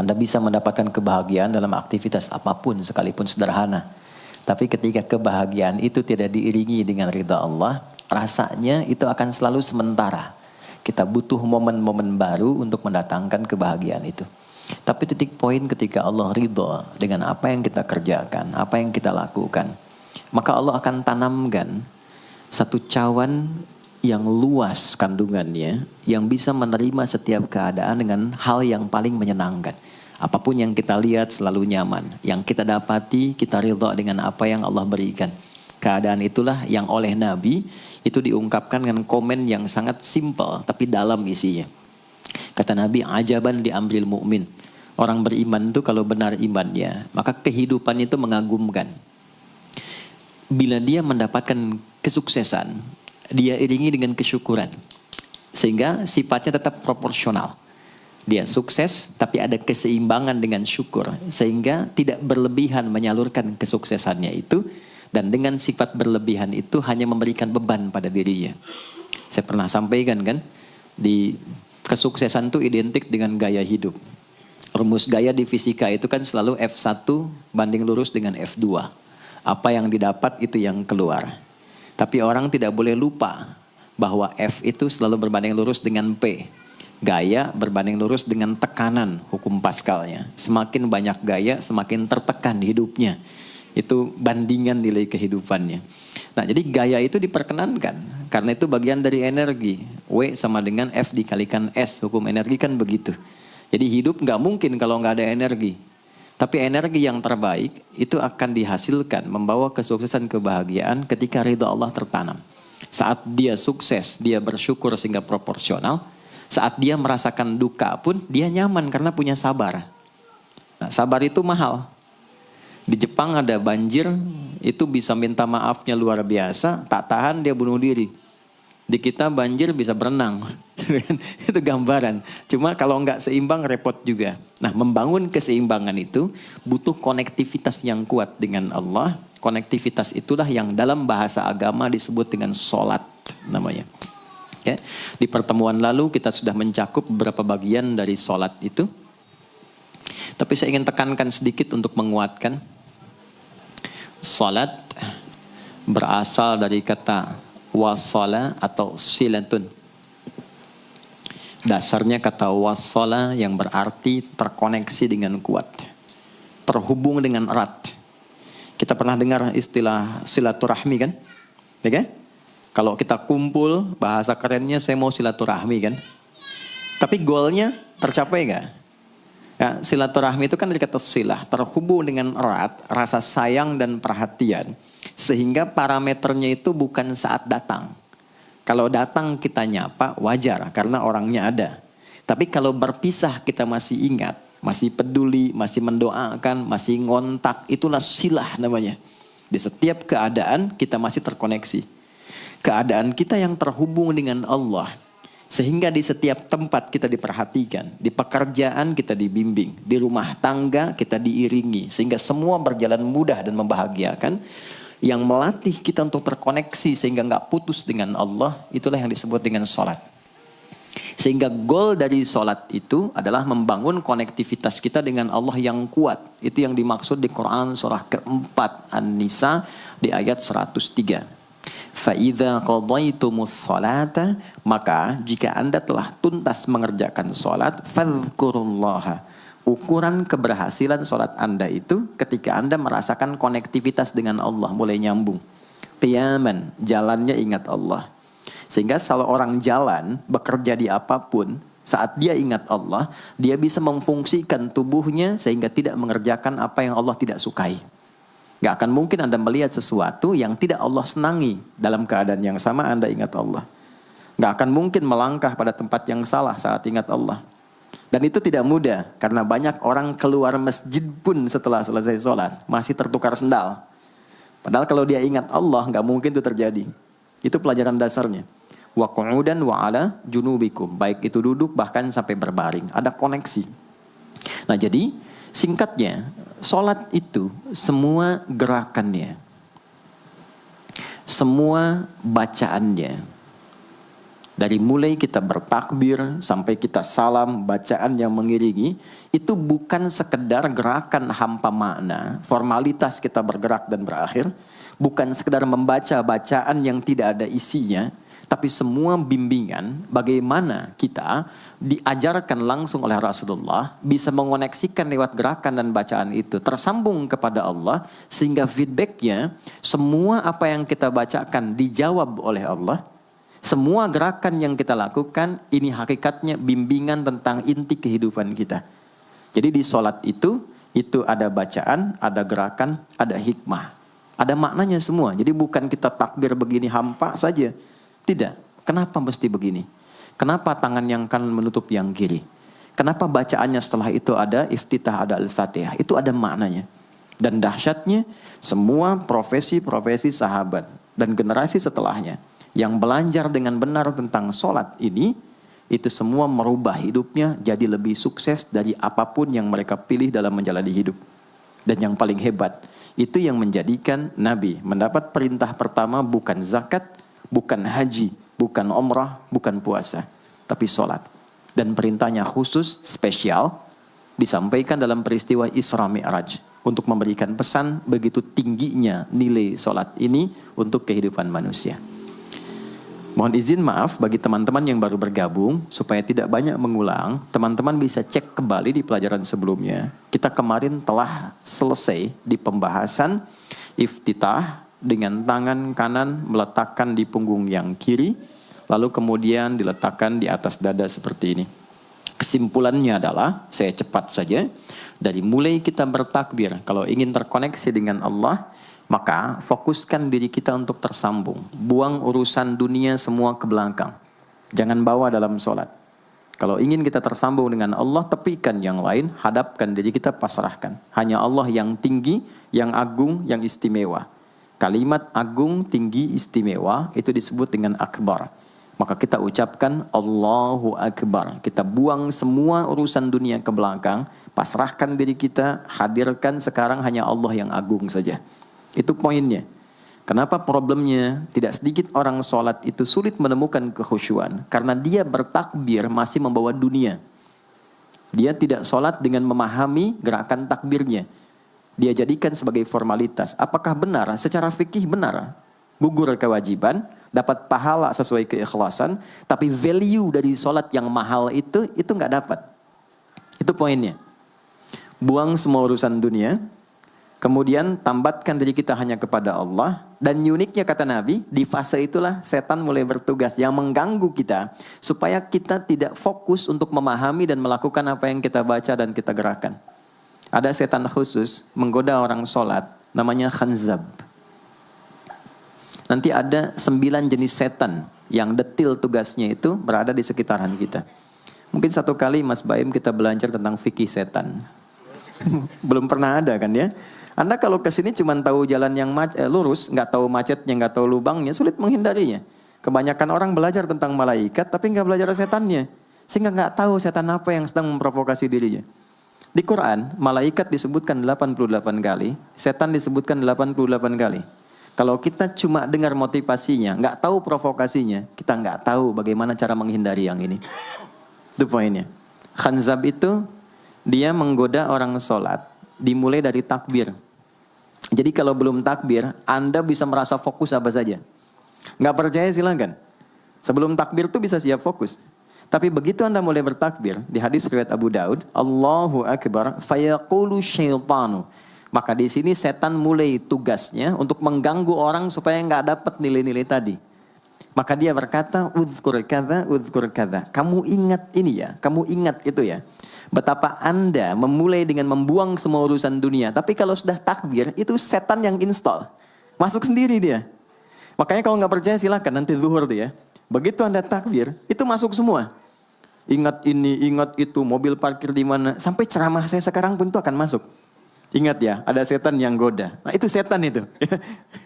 Anda bisa mendapatkan kebahagiaan dalam aktivitas apapun sekalipun sederhana. Tapi ketika kebahagiaan itu tidak diiringi dengan ridha Allah, rasanya itu akan selalu sementara. Kita butuh momen-momen baru untuk mendatangkan kebahagiaan itu. Tapi titik poin ketika Allah ridha dengan apa yang kita kerjakan, apa yang kita lakukan, maka Allah akan tanamkan satu cawan yang luas kandungannya, yang bisa menerima setiap keadaan dengan hal yang paling menyenangkan. Apapun yang kita lihat selalu nyaman. Yang kita dapati, kita ridha dengan apa yang Allah berikan. Keadaan itulah yang oleh Nabi itu diungkapkan dengan komen yang sangat simpel tapi dalam isinya. Kata Nabi, ajaban diambil mukmin. Orang beriman itu kalau benar imannya, maka kehidupan itu mengagumkan. Bila dia mendapatkan kesuksesan, dia iringi dengan kesyukuran. Sehingga sifatnya tetap proporsional. Dia sukses tapi ada keseimbangan dengan syukur. Sehingga tidak berlebihan menyalurkan kesuksesannya itu. Dan dengan sifat berlebihan itu hanya memberikan beban pada dirinya. Saya pernah sampaikan kan, di kesuksesan itu identik dengan gaya hidup. Rumus gaya di fisika itu kan selalu F1 banding lurus dengan F2. Apa yang didapat itu yang keluar. Tapi orang tidak boleh lupa bahwa F itu selalu berbanding lurus dengan P. Gaya berbanding lurus dengan tekanan, hukum Pascalnya. Semakin banyak gaya, semakin tertekan hidupnya. Itu bandingan nilai kehidupannya. Nah, jadi gaya itu diperkenankan. Karena itu bagian dari energi. W sama dengan F dikalikan S. Hukum energi kan begitu. Jadi hidup nggak mungkin kalau nggak ada energi. Tapi energi yang terbaik itu akan dihasilkan membawa kesuksesan kebahagiaan ketika ridha Allah tertanam. Saat dia sukses, dia bersyukur sehingga proporsional. Saat dia merasakan duka pun dia nyaman karena punya sabar. Nah, sabar itu mahal. Di Jepang ada banjir, itu bisa minta maafnya luar biasa, tak tahan dia bunuh diri. Di kita banjir bisa berenang. Itu gambaran. Cuma kalau nggak seimbang repot juga. Nah, membangun keseimbangan itu butuh konektivitas yang kuat dengan Allah. Konektivitas itulah yang dalam bahasa agama disebut dengan sholat namanya. Ya. Di pertemuan lalu kita sudah mencakup beberapa bagian dari sholat itu. Tapi saya ingin tekankan sedikit untuk menguatkan. Sholat berasal dari kata wasala atau silatun. Dasarnya kata wasala yang berarti terkoneksi dengan kuat. Terhubung dengan erat. Kita pernah dengar istilah silaturahmi kan? Ya kan? Kalau kita kumpul, bahasa kerennya saya mau silaturahmi kan? Tapi goalnya tercapai nggak? Ya, silaturahmi itu kan dari kata silah. Terhubung dengan erat, rasa sayang dan perhatian. Sehingga parameternya itu bukan saat datang. Kalau datang kita nyapa wajar karena orangnya ada. Tapi kalau berpisah kita masih ingat, masih peduli, masih mendoakan, masih ngontak, itulah silah namanya. Di setiap keadaan kita masih terkoneksi. Keadaan kita yang terhubung dengan Allah. Sehingga di setiap tempat kita diperhatikan, di pekerjaan kita dibimbing, di rumah tangga kita diiringi. Sehingga semua berjalan mudah dan membahagiakan. Yang melatih kita untuk terkoneksi sehingga nggak putus dengan Allah, itulah yang disebut dengan sholat. Sehingga goal dari sholat itu adalah membangun konektivitas kita dengan Allah yang kuat. Itu yang dimaksud di Quran surah keempat An-Nisa di ayat 103. فَإِذَا قَضَيْتُمُ الصَّلَاةَ maka jika anda telah tuntas mengerjakan sholat, فَاذْكُرُوا اللَّهَ. Ukuran keberhasilan sholat anda itu ketika anda merasakan konektivitas dengan Allah mulai nyambung. Qiyaman, jalannya ingat Allah. Sehingga kalau orang jalan, bekerja di apapun, saat dia ingat Allah, dia bisa memfungsikan tubuhnya sehingga tidak mengerjakan apa yang Allah tidak sukai. Gak akan mungkin anda melihat sesuatu yang tidak Allah senangi dalam keadaan yang sama anda ingat Allah. Gak akan mungkin melangkah pada tempat yang salah saat ingat Allah. Dan itu tidak mudah, karena banyak orang keluar masjid pun setelah selesai sholat, masih tertukar sendal. Padahal kalau dia ingat Allah, nggak mungkin itu terjadi. Itu pelajaran dasarnya. Wa qu'udan wa ala junubikum. Baik itu duduk, bahkan sampai berbaring. Ada koneksi. Nah jadi, singkatnya, sholat itu semua gerakannya, semua bacaannya, Dari mulai kita bertakbir sampai kita salam, bacaan yang mengiringi, itu bukan sekedar gerakan hampa makna, formalitas kita bergerak dan berakhir, bukan sekedar membaca bacaan yang tidak ada isinya, tapi semua bimbingan bagaimana kita diajarkan langsung oleh Rasulullah bisa mengoneksikan lewat gerakan dan bacaan itu tersambung kepada Allah, sehingga feedbacknya semua apa yang kita bacakan dijawab oleh Allah. Semua gerakan yang kita lakukan ini hakikatnya bimbingan tentang inti kehidupan kita. Jadi di sholat itu ada bacaan, ada gerakan, ada hikmah, ada maknanya semua. Jadi bukan kita takbir begini hampa saja. Tidak. Kenapa mesti begini? Kenapa tangan yang kanan menutup yang kiri? Kenapa bacaannya setelah itu ada iftitah, ada al-fatihah? Itu ada maknanya. Dan dahsyatnya semua profesi-profesi sahabat dan generasi setelahnya yang belajar dengan benar tentang sholat ini, itu semua merubah hidupnya jadi lebih sukses dari apapun yang mereka pilih dalam menjalani hidup. Dan yang paling hebat, itu yang menjadikan Nabi mendapat perintah pertama bukan zakat, bukan haji, bukan umrah, bukan puasa, tapi sholat. Dan perintahnya khusus, spesial, disampaikan dalam peristiwa Isra Mi'raj untuk memberikan pesan begitu tingginya nilai sholat ini untuk kehidupan manusia. Mohon izin maaf bagi teman-teman yang baru bergabung, supaya tidak banyak mengulang, teman-teman bisa cek kembali di pelajaran sebelumnya. Kita kemarin telah selesai di pembahasan iftitah dengan tangan kanan meletakkan di punggung yang kiri, lalu kemudian diletakkan di atas dada seperti ini. Kesimpulannya adalah, saya cepat saja, dari mulai kita bertakbir, kalau ingin terkoneksi dengan Allah, maka fokuskan diri kita untuk tersambung. Buang urusan dunia semua ke belakang. Jangan bawa dalam sholat. Kalau ingin kita tersambung dengan Allah, tepikan yang lain, hadapkan diri kita, pasrahkan. Hanya Allah yang tinggi, yang agung, yang istimewa. Kalimat agung, tinggi, istimewa, itu disebut dengan akbar. Maka kita ucapkan Allahu Akbar. Kita buang semua urusan dunia ke belakang, pasrahkan diri kita, hadirkan sekarang hanya Allah yang agung saja. Itu poinnya. Kenapa problemnya? Tidak sedikit orang sholat itu sulit menemukan kekhusyuan. Karena dia bertakbir masih membawa dunia. Dia tidak sholat dengan memahami gerakan takbirnya. Dia jadikan sebagai formalitas. Apakah benar? Secara fikih benar. Gugur kewajiban, dapat pahala sesuai keikhlasan. Tapi value dari sholat yang mahal itu nggak dapat. Itu poinnya. Buang semua urusan dunia. Kemudian tambatkan diri kita hanya kepada Allah. Dan uniknya kata Nabi, di fase itulah setan mulai bertugas yang mengganggu kita. Supaya kita tidak fokus untuk memahami dan melakukan apa yang kita baca dan kita gerakan. Ada setan khusus menggoda orang sholat, namanya khanzab. Nanti ada 9 jenis setan yang detil tugasnya itu berada di sekitaran kita. Mungkin satu kali Mas Baim kita belajar tentang fikih setan. Belum pernah ada kan ya? Anda kalau kesini cuma tahu jalan yang lurus, nggak tahu macetnya, nggak tahu lubangnya, sulit menghindarinya. Kebanyakan orang belajar tentang malaikat, tapi nggak belajar setannya. Sehingga nggak tahu setan apa yang sedang memprovokasi dirinya. Di Quran, malaikat disebutkan 88 kali, setan disebutkan 88 kali. Kalau kita cuma dengar motivasinya, nggak tahu provokasinya, kita nggak tahu bagaimana cara menghindari yang ini. Itu poinnya. Khanzab itu, dia menggoda orang sholat, dimulai dari takbir. Jadi kalau belum takbir, Anda bisa merasa fokus apa saja. Nggak percaya silakan. Sebelum takbir tuh bisa siap fokus. Tapi begitu Anda mulai bertakbir, di hadis riwayat Abu Daud, Allahu Akbar, fayaqulu syaitanu. Maka di sini setan mulai tugasnya untuk mengganggu orang supaya nggak dapat nilai-nilai tadi. Maka dia berkata, udhkur kadza. Kamu ingat ini ya, kamu ingat itu ya. Betapa Anda memulai dengan membuang semua urusan dunia. Tapi kalau sudah takbir, itu setan yang install. Masuk sendiri dia. Makanya kalau nggak percaya silakan nanti zuhur tuh ya. Begitu Anda takbir, itu masuk semua. Ingat ini, ingat itu, mobil parkir di mana. Sampai ceramah saya sekarang pun itu akan masuk. Ingat ya, ada setan yang goda. Nah itu setan itu.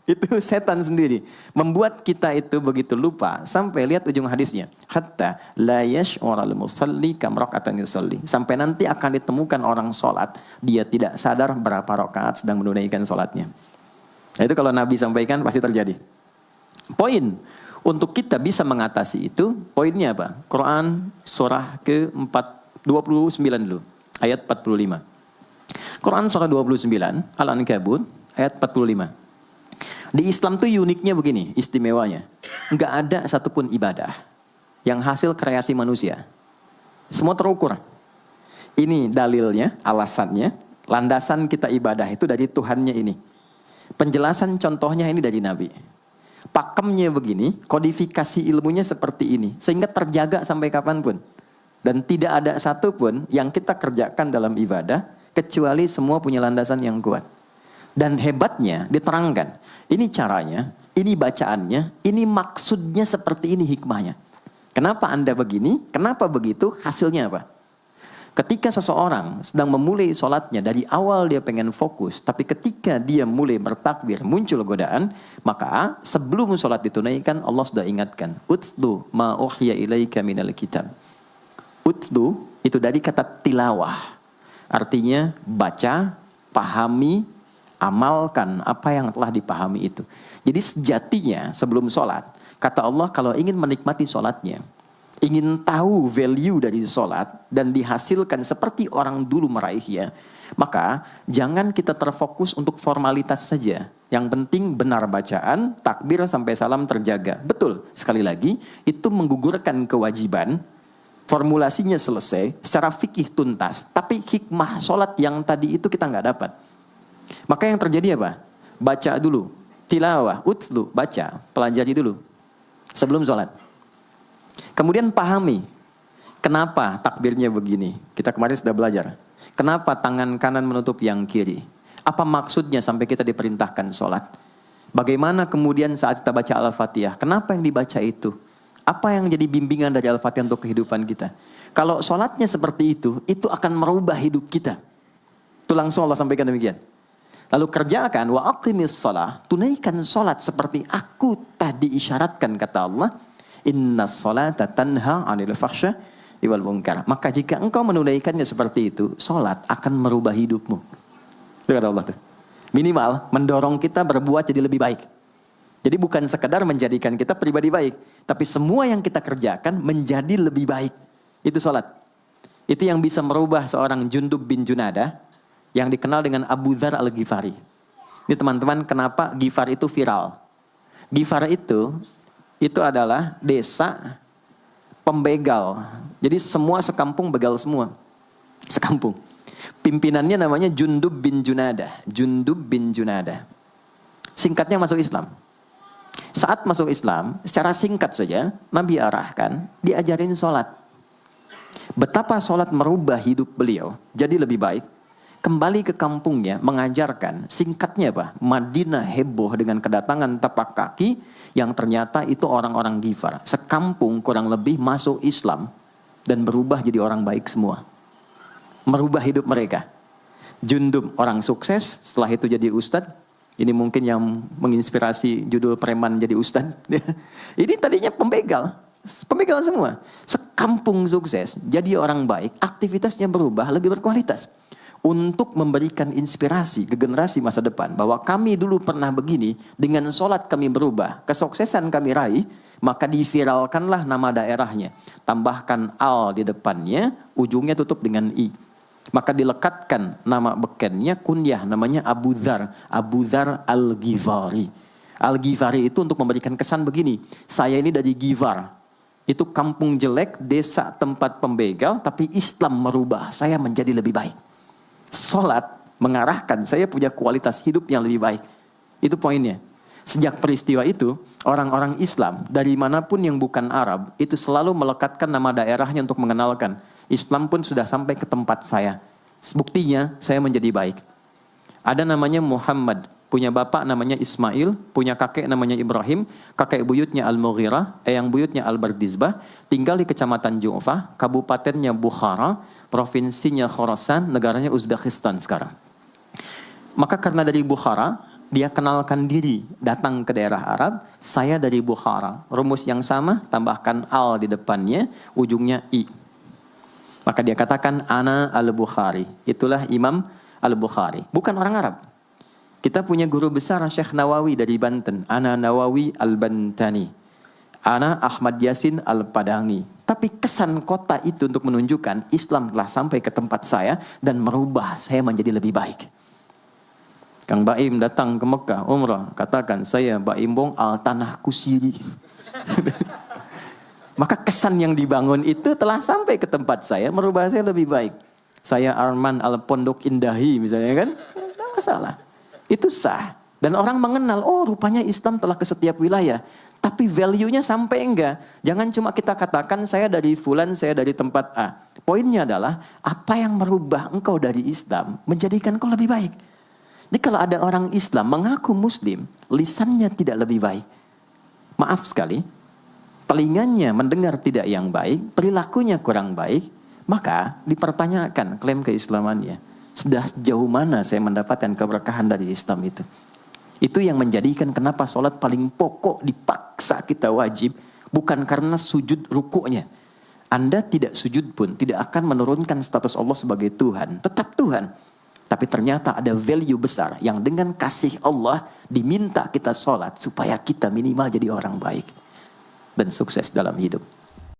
Itu setan sendiri. Membuat kita itu begitu lupa. Sampai lihat ujung hadisnya. Hatta la yash'ural musalli kam raka'atan yusalli. Sampai nanti akan ditemukan orang sholat. Dia tidak sadar berapa rakaat sedang menunaikan sholatnya. Nah, itu kalau Nabi sampaikan pasti terjadi. Poin. Untuk kita bisa mengatasi itu, poinnya apa? Quran surah ke-29 dulu, ayat 45. Quran surah 29, Al-Ankabut, ayat 45. Di Islam tuh uniknya begini, istimewanya. Nggak ada satupun ibadah yang hasil kreasi manusia. Semua terukur. Ini dalilnya, alasannya, landasan kita ibadah itu dari Tuhannya ini. Penjelasan contohnya ini dari Nabi. Pakemnya begini, kodifikasi ilmunya seperti ini. Sehingga terjaga sampai kapanpun. Dan tidak ada satupun yang kita kerjakan dalam ibadah, kecuali semua punya landasan yang kuat. Dan hebatnya diterangkan. Ini caranya, ini bacaannya, ini maksudnya seperti ini hikmahnya. Kenapa Anda begini? Kenapa begitu? Hasilnya apa? Ketika seseorang sedang memulai sholatnya, dari awal dia pengen fokus, tapi ketika dia mulai bertakbir, muncul godaan, maka sebelum sholat ditunaikan, Allah sudah ingatkan, Utlu ma uhya ilaika minal kitab. Utlu itu dari kata tilawah. Artinya baca, pahami, amalkan apa yang telah dipahami itu. Jadi sejatinya sebelum sholat, kata Allah kalau ingin menikmati sholatnya, ingin tahu value dari sholat dan dihasilkan seperti orang dulu meraihnya, maka jangan kita terfokus untuk formalitas saja. Yang penting benar bacaan, takbir sampai salam terjaga. Betul, sekali lagi, itu menggugurkan kewajiban, formulasinya selesai, secara fikih tuntas, tapi hikmah sholat yang tadi itu kita nggak dapat. Maka yang terjadi apa? Baca dulu, tilawah, utlu, baca, pelajari dulu, sebelum sholat. Kemudian pahami, kenapa takbirnya begini? Kita kemarin sudah belajar. Kenapa tangan kanan menutup yang kiri? Apa maksudnya sampai kita diperintahkan sholat? Bagaimana kemudian saat kita baca Al-Fatihah? Kenapa yang dibaca itu? Apa yang jadi bimbingan dari Al-Fatihah untuk kehidupan kita? Kalau sholatnya seperti itu akan merubah hidup kita. Itu langsung Allah sampaikan demikian. Lalu kerjakan, wa aqimis shalah, tunaikan sholat seperti aku tadi isyaratkan, kata Allah. Inna sholata tanha 'anil fahsya wal munkar. Maka jika engkau menunaikannya seperti itu, sholat akan merubah hidupmu. Itu kata Allah tuh. Minimal mendorong kita berbuat jadi lebih baik. Jadi bukan sekedar menjadikan kita pribadi baik, tapi semua yang kita kerjakan menjadi lebih baik. Itu sholat. Itu yang bisa merubah seorang Jundub bin Junadah yang dikenal dengan Abu Dzar Al-Ghifari. Ini teman-teman, kenapa Ghifar itu viral? Ghifar itu adalah desa pembegal. Jadi semua sekampung begal semua. Sekampung. Pimpinannya namanya Jundub bin Junadah. Jundub bin Junadah. Singkatnya masuk Islam. Saat masuk Islam, secara singkat saja, Nabi arahkan, diajarin sholat. Betapa sholat merubah hidup beliau, jadi lebih baik. Kembali ke kampungnya, mengajarkan, singkatnya apa? Madinah heboh dengan kedatangan tapak kaki, yang ternyata itu orang-orang Ghifar. Sekampung kurang lebih masuk Islam, dan berubah jadi orang baik semua. Merubah hidup mereka. Jundub orang sukses, setelah itu jadi ustadz. Ini mungkin yang menginspirasi judul preman jadi ustadz. Ini tadinya pembegal. Pembegal semua. Sekampung sukses, jadi orang baik, aktivitasnya berubah, lebih berkualitas. Untuk memberikan inspirasi ke generasi masa depan. Bahwa kami dulu pernah begini, dengan sholat kami berubah, kesuksesan kami raih, maka diviralkanlah nama daerahnya. Tambahkan al di depannya, ujungnya tutup dengan i. Maka dilekatkan nama bekennya, kunyah namanya Abu Dzar. Abu Dzar Al-Ghifari. Al-Ghifari itu untuk memberikan kesan begini. Saya ini dari Ghifar. Itu kampung jelek, desa tempat pembegal, tapi Islam merubah. Saya menjadi lebih baik. Sholat mengarahkan saya punya kualitas hidup yang lebih baik. Itu poinnya. Sejak peristiwa itu, orang-orang Islam dari manapun yang bukan Arab, itu selalu melekatkan nama daerahnya untuk mengenalkan. Islam pun sudah sampai ke tempat saya. Buktinya saya menjadi baik. Ada namanya Muhammad, punya bapak namanya Ismail, punya kakek namanya Ibrahim, kakek buyutnya Al-Mughirah, eyang buyutnya Al-Bardizbah, tinggal di kecamatan Ju'fah, kabupatennya Bukhara, provinsinya Khorasan, negaranya Uzbekistan sekarang. Maka karena dari Bukhara, dia kenalkan diri, datang ke daerah Arab, saya dari Bukhara. Rumus yang sama, tambahkan al di depannya, ujungnya i. Maka dia katakan, Ana Al-Bukhari. Itulah Imam Al-Bukhari. Bukan orang Arab. Kita punya guru besar Syekh Nawawi dari Banten. Ana Nawawi Al-Bantani. Ana Ahmad Yasin Al-Padangi. Tapi kesan kota itu untuk menunjukkan Islam telah sampai ke tempat saya dan merubah saya menjadi lebih baik. Kang Baim datang ke Mekah, umrah, katakan saya Baim Bong al tanah kusiri. Maka kesan yang dibangun itu telah sampai ke tempat saya, merubah saya lebih baik. Saya Arman al Pondok Indahi misalnya kan, tidak masalah. Itu sah. Dan orang mengenal, oh rupanya Islam telah ke setiap wilayah. Tapi value-nya sampai enggak. Jangan cuma kita katakan saya dari fulan, saya dari tempat A. Poinnya adalah apa yang merubah engkau dari Islam menjadikan engkau lebih baik. Jadi kalau ada orang Islam mengaku Muslim, lisannya tidak lebih baik. Maaf sekali, telinganya mendengar tidak yang baik, perilakunya kurang baik, maka dipertanyakan klaim keislamannya. Sudah sejauh mana saya mendapatkan keberkahan dari Islam itu? Itu yang menjadikan kenapa sholat paling pokok dipaksa kita wajib. Bukan karena sujud rukuknya. Anda tidak sujud pun tidak akan menurunkan status Allah sebagai Tuhan. Tetap Tuhan. Tapi ternyata ada value besar yang dengan kasih Allah diminta kita sholat supaya kita minimal jadi orang baik. Dan sukses dalam hidup.